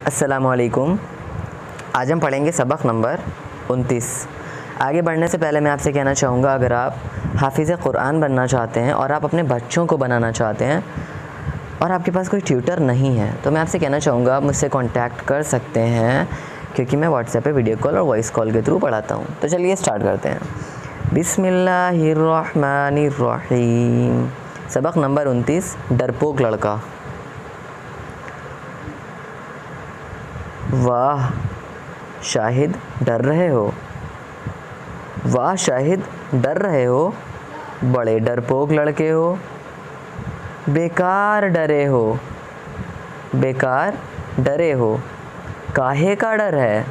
السلام علیکم. آج ہم پڑھیں گے سبق نمبر 29. آگے بڑھنے سے پہلے میں آپ سے کہنا چاہوں گا، اگر آپ حافظ قرآن بننا چاہتے ہیں اور آپ اپنے بچوں کو بنانا چاہتے ہیں اور آپ کے پاس کوئی ٹیوٹر نہیں ہے تو میں آپ سے کہنا چاہوں گا آپ مجھ سے کانٹیکٹ کر سکتے ہیں، کیونکہ میں واٹس ایپ پہ ویڈیو کال اور وائس کال کے تھرو پڑھاتا ہوں. تو چلیے اسٹارٹ کرتے ہیں. بسم اللہ الرحمن الرحیم. سبق نمبر 29، ڈرپوک لڑکا. واہ شاہد ڈر رہے ہو، واہ شاہد ڈر رہے ہو، بڑے ڈرپوک لڑکے ہو. بیکار ڈرے ہو، بیکار ڈرے ہو، کاہے کا ڈر ہے.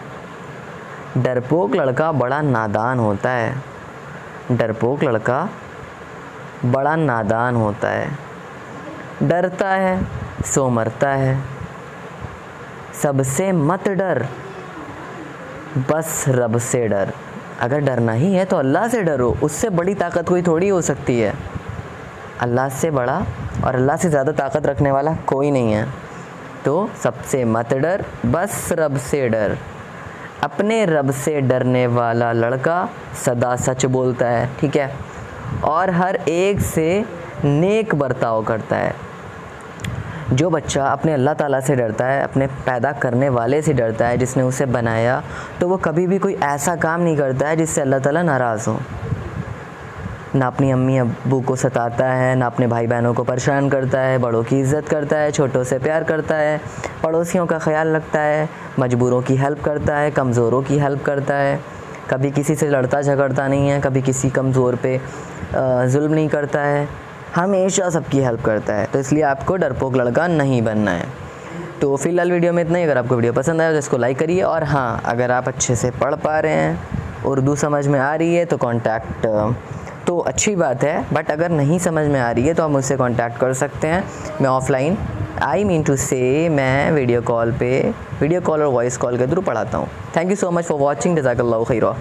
ڈرپوک لڑکا بڑا نادان ہوتا ہے، ڈرپوک لڑکا بڑا نادان ہوتا ہے. ڈرتا ہے سو مرتا ہے، سب سے مت ڈر بس رب سے ڈر. اگر ڈرنا ہی ہے تو اللہ سے ڈرو، اس سے بڑی طاقت کوئی تھوڑی ہو سکتی ہے. اللہ سے بڑا اور اللہ سے زیادہ طاقت رکھنے والا کوئی نہیں ہے. تو سب سے مت ڈر بس رب سے ڈر. اپنے رب سے ڈرنے والا لڑکا سدا سچ بولتا ہے، ٹھیک ہے، اور ہر ایک سے نیک برتاؤ کرتا ہے. جو بچہ اپنے اللہ تعالیٰ سے ڈرتا ہے، اپنے پیدا کرنے والے سے ڈرتا ہے جس نے اسے بنایا، تو وہ کبھی بھی کوئی ایسا کام نہیں کرتا ہے جس سے اللہ تعالیٰ ناراض ہو. نہ اپنی امی ابو کو ستاتا ہے، نہ اپنے بھائی بہنوں کو پریشان کرتا ہے، بڑوں کی عزت کرتا ہے، چھوٹوں سے پیار کرتا ہے، پڑوسیوں کا خیال رکھتا ہے، مجبوروں کی ہیلپ کرتا ہے، کمزوروں کی ہیلپ کرتا ہے. کبھی کسی سے لڑتا جھگڑتا نہیں ہے، کبھی کسی کمزور پہ ظلم نہیں کرتا ہے، ہمیشہ سب کی ہیلپ کرتا ہے. تو اس لیے آپ کو ڈرپوک لڑکا نہیں بننا ہے. تو فی الحال ویڈیو میں اتنا ہی. اگر آپ کو ویڈیو پسند آئے تو اس کو لائک کریے، اور ہاں اگر آپ اچھے سے پڑھ پا رہے ہیں، اردو سمجھ میں آ رہی ہے تو کانٹیکٹ تو اچھی بات ہے، بٹ اگر نہیں سمجھ میں آ رہی ہے تو آپ مجھ سے کانٹیکٹ کر سکتے ہیں. میں آف لائن میں ویڈیو کال اور وائس کال کے تھرو پڑھاتا ہوں. Thank you so much for watching. جزاک اللہ خیرہ.